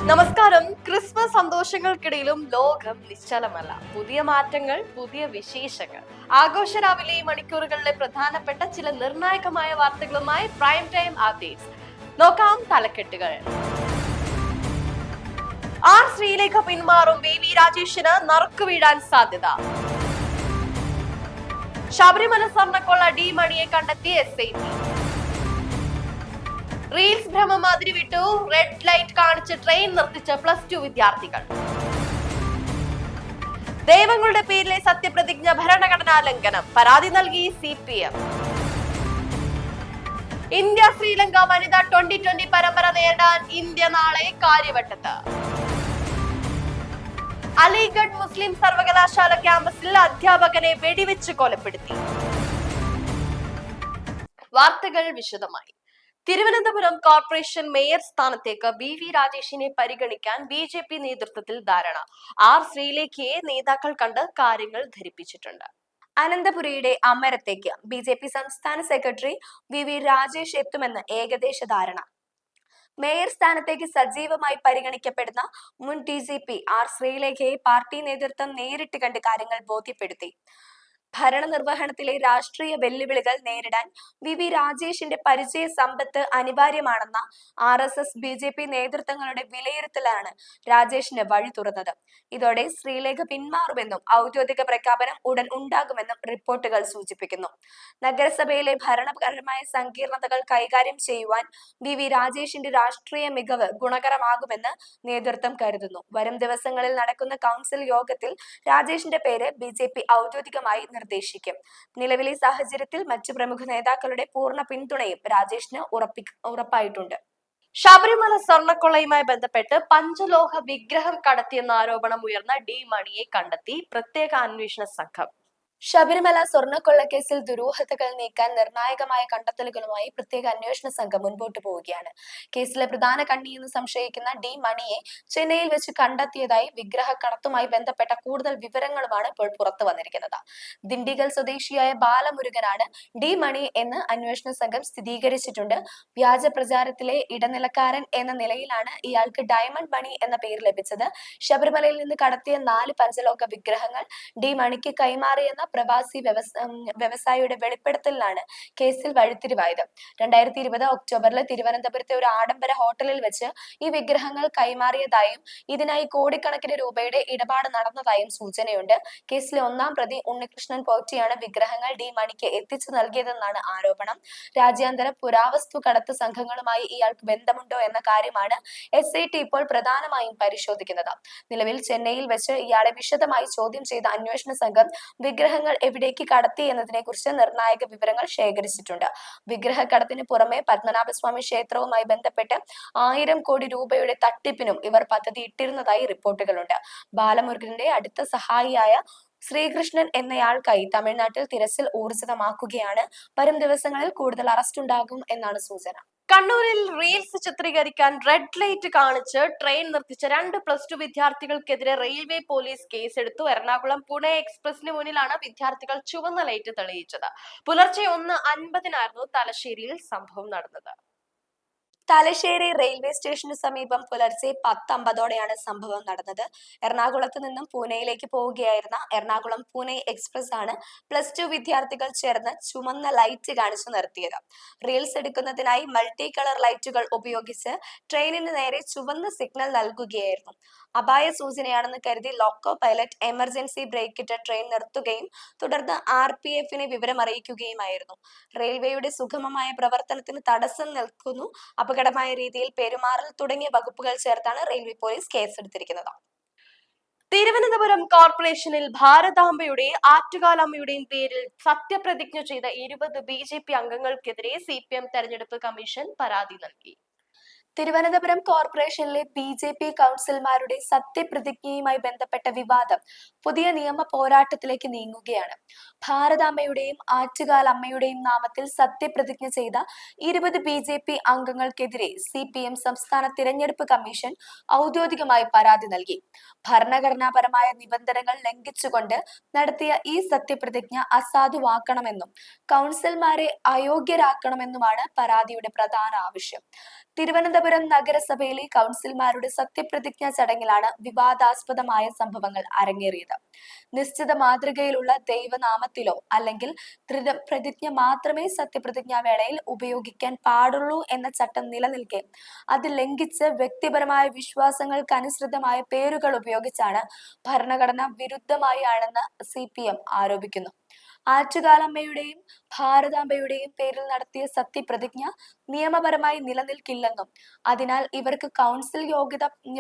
നമസ്കാരം. ക്രിസ്മസ് സന്തോഷങ്ങൾക്കിടയിലും ലോകം നിശ്ചലമല്ല. പുതിയ മാറ്റങ്ങൾ, പുതിയ വിശേഷങ്ങൾ. ആഘോഷരാവിലെ മണിക്കൂറുകളിലെ പ്രധാനപ്പെട്ട ചില നിർണായകമായ വാർത്തകളുമായി പ്രൈം ടൈം അപ്ഡേറ്റ്സ് നോക്കാം. തലക്കെട്ടുകൾ. ആർ ശ്രീലേഖ പിന്മാറും, വി രാജേഷിന് നറുക്കു വീഴാൻ സാധ്യത. ശബരിമല സ്വർണ്ണക്കൊള്ള ഡി മണിയെ കണ്ടെത്തി SIT. റീൽസ് ഭ്രമമാതിരി വിട്ടു, റെഡ് ലൈറ്റ് കാണിച്ച് ട്രെയിൻ നിർത്തിച്ച +2 വിദ്യാർത്ഥികൾ. ദൈവങ്ങളുടെ പേരിലെ സത്യപ്രതിജ്ഞ ഭരണഘടനാ ലംഘനം, പരാതി നൽകി CPM. ഇന്ത്യ ശ്രീലങ്ക വനിതാ T20 പരമ്പര നേരിടാൻ ഇന്ത്യ നാളെ കാര്യവട്ടത്ത്. അലിഗഡ് മുസ്ലിം സർവകലാശാല ക്യാമ്പസിൽ അധ്യാപകനെ വെടിവെച്ച് കൊലപ്പെടുത്തി. വാർത്തകൾ വിശദമായി. തിരുവനന്തപുരം കോർപ്പറേഷൻ മേയർ സ്ഥാനത്തേക്ക് വി രാജേഷിനെ പരിഗണിക്കാൻ BJP നേതൃത്വത്തിൽ ധാരണ. ആർ ശ്രീലേഖയെ നേതാക്കൾ കണ്ട് കാര്യങ്ങൾ ധരിപ്പിച്ചിട്ടുണ്ട്. അനന്തപുരിയുടെ അമരത്തേക്ക് BJP സംസ്ഥാന സെക്രട്ടറി വി രാജേഷ് എത്തുമെന്ന് ഏകദേശ ധാരണ. മേയർ സ്ഥാനത്തേക്ക് സജീവമായി പരിഗണിക്കപ്പെടുന്ന മുൻ DGP ആർ ശ്രീലേഖയെ പാർട്ടി നേതൃത്വം നേരിട്ട് കണ്ട് കാര്യങ്ങൾ ബോധ്യപ്പെടുത്തി. ഭരണനിർവഹണത്തിലെ രാഷ്ട്രീയ വെല്ലുവിളികൾ നേരിടാൻ വി രാജേഷിന്റെ പരിചയ സമ്പത്ത് അനിവാര്യമാണെന്ന RSS BJP നേതൃത്വങ്ങളുടെ വിലയിരുത്തലാണ് രാജേഷിന് വഴി തുറന്നത്. ഇതോടെ ശ്രീലേഖ പിന്മാറുമെന്നും ഔദ്യോഗിക പ്രഖ്യാപനം ഉടൻ ഉണ്ടാകുമെന്നും റിപ്പോർട്ടുകൾ സൂചിപ്പിക്കുന്നു. നഗരസഭയിലെ ഭരണപരമായ സങ്കീർണതകൾ കൈകാര്യം ചെയ്യുവാൻ വി രാജേഷിന്റെ രാഷ്ട്രീയ മികവ് ഗുണകരമാകുമെന്ന് നേതൃത്വം കരുതുന്നു. വരും ദിവസങ്ങളിൽ നടക്കുന്ന കൗൺസിൽ യോഗത്തിൽ രാജേഷിന്റെ പേര് BJP ഔദ്യോഗികമായി നിർദ്ദേശിക്കും. നിലവിലെ സാഹചര്യത്തിൽ മറ്റു പ്രമുഖ നേതാക്കളുടെ പൂർണ്ണ പിന്തുണയും രാജേഷിന് ഉറപ്പായിട്ടുണ്ട്. ശബരിമല സ്വർണ്ണക്കൊള്ളയുമായി ബന്ധപ്പെട്ട് പഞ്ചലോഹ വിഗ്രഹം കടത്തിയെന്ന ആരോപണം ഉയർന്ന ഡി മണിയെ കണ്ടെത്തി പ്രത്യേക അന്വേഷണ സംഘം. ശബരിമല സ്വർണ്ണക്കൊള്ളക്കേസിൽ ദുരൂഹതകൾ നീക്കാൻ നിർണായകമായ കണ്ടെത്തലുകളുമായി പ്രത്യേക അന്വേഷണ സംഘം മുൻപോട്ട് പോവുകയാണ്. കേസിലെ പ്രധാന കണ്ണിയെന്ന് സംശയിക്കുന്ന ഡി മണിയെ ചെന്നൈയിൽ വെച്ച് കണ്ടെത്തിയതായി വിഗ്രഹ കടത്തുമായി ബന്ധപ്പെട്ട കൂടുതൽ വിവരങ്ങളുമാണ് ഇപ്പോൾ പുറത്തു വന്നിരിക്കുന്നത്. ദിണ്ടിഗൽ സ്വദേശിയായ ബാലമുരുകനാണ് ഡി മണി എന്ന് അന്വേഷണ സംഘം സ്ഥിരീകരിച്ചിട്ടുണ്ട്. വ്യാജ പ്രചാരത്തിലെ ഇടനിലക്കാരൻ എന്ന നിലയിലാണ് ഇയാൾക്ക് ഡയമണ്ട് മണി എന്ന പേര് ലഭിച്ചത്. ശബരിമലയിൽ നിന്ന് കടത്തിയ 4 പഞ്ചലോക വിഗ്രഹങ്ങൾ ഡി മണിക്ക് കൈമാറിയെന്ന പ്രവാസി വ്യവസായിയുടെ വെളിപ്പെടുത്തലിലാണ് കേസിൽ വഴിത്തിരിവായത്. 2020 ഒക്ടോബറിൽ തിരുവനന്തപുരത്തെ ഒരു ആഡംബര ഹോട്ടലിൽ വെച്ച് ഈ വിഗ്രഹങ്ങൾ കൈമാറിയതായും ഇതിനായി കോടിക്കണക്കിന് രൂപയുടെ ഇടപാട് നടന്നതായും സൂചനയുണ്ട്. കേസിലെ 1-ാം പ്രതി ഉണ്ണികൃഷ്ണൻ പോറ്റിയാണ് വിഗ്രഹങ്ങൾ ഡി മണിക്ക് എത്തിച്ചു നൽകിയതെന്നാണ് ആരോപണം. രാജ്യാന്തര പുരാവസ്തു കടത്ത് സംഘങ്ങളുമായി ഇയാൾക്ക് ബന്ധമുണ്ടോ എന്ന കാര്യമാണ് SIT ഇപ്പോൾ പ്രധാനമായും പരിശോധിക്കുന്നത്. നിലവിൽ ചെന്നൈയിൽ വെച്ച് ഇയാളെ വിശദമായി ചോദ്യം ചെയ്ത അന്വേഷണ സംഘം വിഗ്രഹങ്ങൾ എവിടേക്ക് കടത്തി എന്നതിനെ കുറിച്ച് നിർണായക വിവരങ്ങൾ ശേഖരിച്ചിട്ടുണ്ട്. വിഗ്രഹക്കടത്തിന് പുറമെ പത്മനാഭസ്വാമി ക്ഷേത്രവുമായി ബന്ധപ്പെട്ട് 1000 കോടി രൂപയുടെ തട്ടിപ്പിനും ഇവർ പദ്ധതി ഇട്ടിരുന്നതായി റിപ്പോർട്ടുകളുണ്ട്. ബാലമുരുകന്റെ അടുത്ത സഹായിയായ ശ്രീകൃഷ്ണൻ എന്നയാൾക്കായി തമിഴ്നാട്ടിൽ തിരച്ചിൽ ഊർജിതമാക്കുകയാണ്. വരും ദിവസങ്ങളിൽ കൂടുതൽ അറസ്റ്റ് ഉണ്ടാകും എന്നാണ് സൂചന. കണ്ണൂരിൽ റീൽസ് ചിത്രീകരിക്കാൻ റെഡ് ലൈറ്റ് കാണിച്ച് ട്രെയിൻ നിർത്തിച്ച 2 +2 വിദ്യാർത്ഥികൾക്കെതിരെ റെയിൽവേ പോലീസ് കേസെടുത്തു. എറണാകുളം പുണെ എക്സ്പ്രസിന് മുന്നിലാണ് വിദ്യാർത്ഥികൾ ചുവന്ന ലൈറ്റ് തെളിയിച്ചത്. പുലർച്ചെ 1:50 തലശ്ശേരിയിൽ സംഭവം നടന്നത്. തലശ്ശേരി റെയിൽവേ സ്റ്റേഷന് സമീപം പുലർച്ചെ 10:50ഓടെയാണ് സംഭവം നടന്നത്. എറണാകുളത്ത് നിന്നും പൂനെയിലേക്ക് പോവുകയായിരുന്ന എറണാകുളം പൂനെ എക്സ്പ്രസ് ആണ് +2 വിദ്യാർത്ഥികൾ ചേർന്ന് ചുമന്ന ലൈറ്റ് കാണിച്ചു നിർത്തിയത്. റീൽസ് എടുക്കുന്നതിനായി മൾട്ടി കളർ ലൈറ്റുകൾ ഉപയോഗിച്ച് ട്രെയിനിന് നേരെ ചുവന്ന സിഗ്നൽ നൽകുകയായിരുന്നു. അപായ സൂചനയാണെന്ന് കരുതി ലോക്കോ പൈലറ്റ് എമർജൻസി ബ്രേക്കിട്ട് ട്രെയിൻ നിർത്തുകയും തുടർന്ന് RPFനെ വിവരം അറിയിക്കുകയുമായിരുന്നു. റെയിൽവേയുടെ സുഗമമായ പ്രവർത്തനത്തിന് തടസ്സം നിൽക്കുന്നു, അപകടമായ രീതിയിൽ പെരുമാറൽ തുടങ്ങിയ വകുപ്പുകൾ ചേർത്താണ് റെയിൽവേ പോലീസ് കേസെടുത്തിരിക്കുന്നത്. തിരുവനന്തപുരം കോർപ്പറേഷനിൽ ഭാരതാംബയുടെ ആറ്റുകാലമ്മയുടെയും പേരിൽ സത്യപ്രതിജ്ഞ ചെയ്ത 20 BJP അംഗങ്ങൾക്കെതിരെ CPM തെരഞ്ഞെടുപ്പ് കമ്മീഷൻ പരാതി നൽകി. തിരുവനന്തപുരം കോർപ്പറേഷനിലെ BJP കൗൺസിലർമാരുടെ സത്യപ്രതിജ്ഞയുമായി ബന്ധപ്പെട്ട വിവാദം പുതിയ നിയമ പോരാട്ടത്തിലേക്ക് നീങ്ങുകയാണ്. ഭാരതാംബയുടെയും ആറ്റുകാലമ്മയുടെയും നാമത്തിൽ സത്യപ്രതിജ്ഞ ചെയ്ത 20 BJP അംഗങ്ങൾക്കെതിരെ CPM സംസ്ഥാന തിരഞ്ഞെടുപ്പ് കമ്മീഷൻ ഔദ്യോഗികമായി പരാതി നൽകി. ഭരണഘടനാപരമായ നിബന്ധനകൾ ലംഘിച്ചുകൊണ്ട് നടത്തിയ ഈ സത്യപ്രതിജ്ഞ അസാധുവാക്കണമെന്നും കൗൺസിലർമാരെ അയോഗ്യരാക്കണമെന്നുമാണ് പരാതിയുടെ പ്രധാന ആവശ്യം. തിരുവനന്തപുരം തിരുവനന്തപുരം നഗരസഭയിലെ കൗൺസിലർമാരുടെ സത്യപ്രതിജ്ഞാ ചടങ്ങിലാണ് വിവാദാസ്പദമായ സംഭവങ്ങൾ അരങ്ങേറിയത്. നിശ്ചിത മാതൃകയിലുള്ള ദൈവനാമത്തിലോ അല്ലെങ്കിൽ ദൃഢപ്രതിജ്ഞ മാത്രമേ സത്യപ്രതിജ്ഞാ വേളയിൽ ഉപയോഗിക്കാൻ പാടുള്ളൂ എന്ന ചട്ടം നിലനിൽക്കെ അത് ലംഘിച്ച് വ്യക്തിപരമായ വിശ്വാസങ്ങൾക്കനുസൃതമായ പേരുകൾ ഉപയോഗിച്ചാണ് ഭരണഘടന വിരുദ്ധമായാണെന്ന് CPM ആരോപിക്കുന്നു. ആറ്റുകാലമ്മയുടെയും ഭാരതാംബയുടെയും പേരിൽ നടത്തിയ സത്യപ്രതിജ്ഞ നിയമപരമായി നിലനിൽക്കില്ലെന്നും അതിനാൽ ഇവർക്ക് കൗൺസിൽ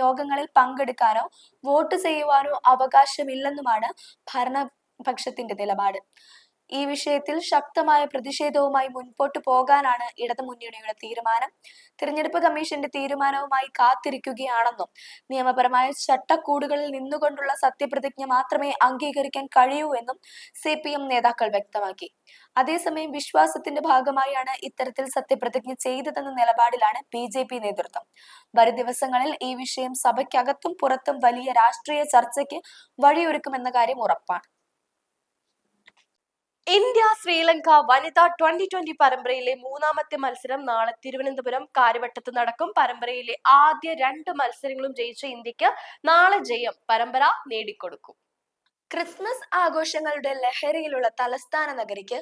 യോഗങ്ങളിൽ പങ്കെടുക്കാനോ വോട്ട് ചെയ്യുവാനോ അവകാശമില്ലെന്നുമാണ് ഭരണപക്ഷത്തിന്റെ നിലപാട്. ഈ വിഷയത്തിൽ ശക്തമായ പ്രതിഷേധവുമായി മുൻപോട്ടു പോകാനാണ് ഇടതുമുന്നണിയുടെ തീരുമാനം. തിരഞ്ഞെടുപ്പ് കമ്മീഷന്റെ തീരുമാനവുമായി കാത്തിരിക്കുകയാണെന്നും നിയമപരമായ ചട്ടക്കൂടുകളിൽ നിന്നുകൊണ്ടുള്ള സത്യപ്രതിജ്ഞ മാത്രമേ അംഗീകരിക്കാൻ കഴിയൂ എന്നും CPM നേതാക്കൾ വ്യക്തമാക്കി. അതേസമയം വിശ്വാസത്തിന്റെ ഭാഗമായാണ് ഇത്തരത്തിൽ സത്യപ്രതിജ്ഞ ചെയ്തതെന്ന നിലപാടിലാണ് BJP നേതൃത്വം. വരും ദിവസങ്ങളിൽ ഈ വിഷയം സഭയ്ക്കകത്തും പുറത്തും വലിയ രാഷ്ട്രീയ ചർച്ചയ്ക്ക് വഴിയൊരുക്കുമെന്ന കാര്യം ഉറപ്പാണ്. ഇന്ത്യ ശ്രീലങ്ക വനിതാ 2020 പരമ്പരയിലെ മൂന്നാമത്തെ മത്സരം നാളെ തിരുവനന്തപുരം കാര്യവട്ടത്ത് നടക്കും. പരമ്പരയിലെ ആദ്യ 2 മത്സരങ്ങളും ജയിച്ച ഇന്ത്യക്ക് നാളെ ജയം പരമ്പര നേടിക്കൊടുക്കും. ക്രിസ്മസ് ആഘോഷങ്ങളുടെ ലഹരിയിലുള്ള തലസ്ഥാന നഗരിക്ക്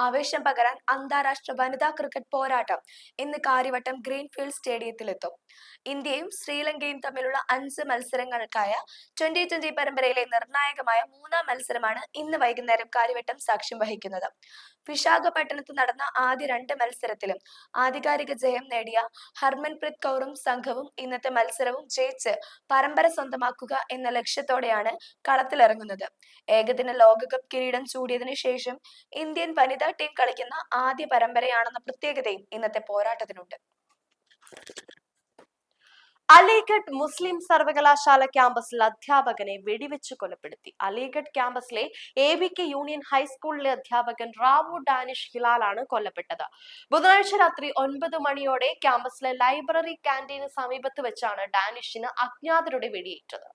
ആവേശം പകരാൻ അന്താരാഷ്ട്ര വനിതാ ക്രിക്കറ്റ് പോരാട്ടം ഇന്ന് കാര്യവട്ടം ഗ്രീൻഫീൽഡ് സ്റ്റേഡിയത്തിലെത്തും. ഇന്ത്യയും ശ്രീലങ്കയും തമ്മിലുള്ള 5 മത്സരങ്ങൾക്കായ 2020 പരമ്പരയിലെ നിർണായകമായ 3-ാം മത്സരമാണ് ഇന്ന് വൈകുന്നേരം കാര്യവട്ടം സാക്ഷ്യം വഹിക്കുന്നത്. വിശാഖപട്ടണത്ത് നടന്ന ആദ്യ 2 മത്സരത്തിലും ആധികാരിക ജയം നേടിയ ഹർമൻപ്രീത് കൗറും സംഘവും ഇന്നത്തെ മത്സരവും ജയിച്ച് പരമ്പര സ്വന്തമാക്കുക എന്ന ലക്ഷ്യത്തോടെയാണ് കളത്തിലിറങ്ങുന്നത്. ഏകദിന ലോകകപ്പ് കിരീടം ചൂടിയതിനു ശേഷം ഇന്ത്യൻ വനിതാ ടീം കളിക്കുന്ന ആദ്യ പരമ്പരയാണെന്ന പ്രത്യേകതയും ഇന്നത്തെ പോരാട്ടത്തിനുണ്ട്. അലിഗഡ് മുസ്ലിം സർവകലാശാല ക്യാമ്പസിൽ അധ്യാപകനെ വെടിവെച്ച് കൊലപ്പെടുത്തി. അലിഗഡ് ക്യാമ്പസിലെ ABK യൂണിയൻ ഹൈസ്കൂളിലെ അധ്യാപകൻ റാവു ഡാനിഷ് ഹിലാലാണ് കൊല്ലപ്പെട്ടത്. ബുധനാഴ്ച രാത്രി 9 മണിയോടെ ക്യാമ്പസിലെ ലൈബ്രറി ക്യാന്റീന് സമീപത്ത് വെച്ചാണ് ഡാനിഷിന് അജ്ഞാതരുടെ വെടിയേറ്റത്.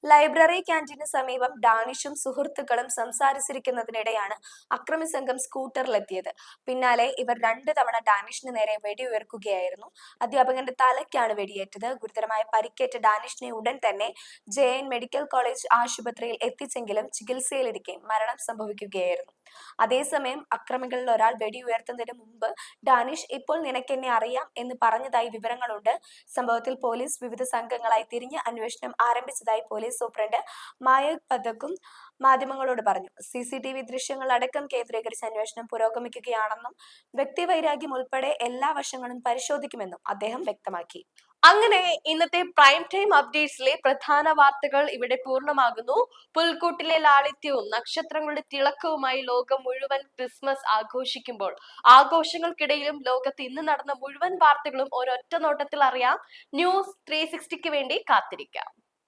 ലൈബ്രറി ക്യാന്റീന് സമീപം ഡാനിഷും സുഹൃത്തുക്കളും സംസാരിച്ചിരിക്കുന്നതിനിടെയാണ് അക്രമി സംഘം സ്കൂട്ടറിലെത്തിയത്. പിന്നാലെ ഇവർ 2 തവണ ഡാനിഷിന് നേരെ വെടിയുതിർക്കുകയായിരുന്നു. അധ്യാപകന്റെ തലയ്ക്കാണ് വെടിയേറ്റത്. ഗുരുതരമായ പരിക്കേറ്റ ഡാനിഷിനെ ഉടൻ തന്നെ JN മെഡിക്കൽ കോളേജ് ആശുപത്രിയിൽ എത്തിച്ചെങ്കിലും ചികിത്സയിലിരിക്കെ മരണം സംഭവിക്കുകയായിരുന്നു. അതേസമയം അക്രമികളിൽ ഒരാൾ വെടിയുയർത്തുന്നതിന് മുമ്പ് ഡാനിഷ് ഇപ്പോൾ നിനക്കെന്നെ അറിയാം എന്ന് പറഞ്ഞതായി വിവരങ്ങളുണ്ട്. സംഭവത്തിൽ പോലീസ് വിവിധ സംഘങ്ങളായി തിരിഞ്ഞ് അന്വേഷണം ആരംഭിച്ചതായി പോലീസ് സൂപ്രണ്ട് മായക് പഥക്കും മാധ്യമങ്ങളോട് പറഞ്ഞു. CCTV ദൃശ്യങ്ങൾ അടക്കം കേന്ദ്രീകരിച്ച് അന്വേഷണം പുരോഗമിക്കുകയാണെന്നും വ്യക്തിവൈരാഗ്യം ഉൾപ്പെടെ എല്ലാ വശങ്ങളും പരിശോധിക്കുമെന്നും അദ്ദേഹം വ്യക്തമാക്കി. അങ്ങനെ ഇന്നത്തെ പ്രൈം ടൈം അപ്ഡേറ്റ്സിലെ പ്രധാന വാർത്തകൾ ഇവിടെ പൂർണ്ണമാകുന്നു. പുൽക്കൂട്ടിലെ ലാളിത്യവും നക്ഷത്രങ്ങളുടെ തിളക്കവുമായി ലോകം മുഴുവൻ ക്രിസ്മസ് ആഘോഷിക്കുമ്പോൾ ആഘോഷങ്ങൾക്കിടയിലും ലോകത്ത് ഇന്ന് നടന്ന മുഴുവൻ വാർത്തകളും ഒരൊറ്റ നോട്ടത്തിൽ അറിയാം. ന്യൂസ് 360ക്ക് വേണ്ടി കാത്തിരിക്കാം.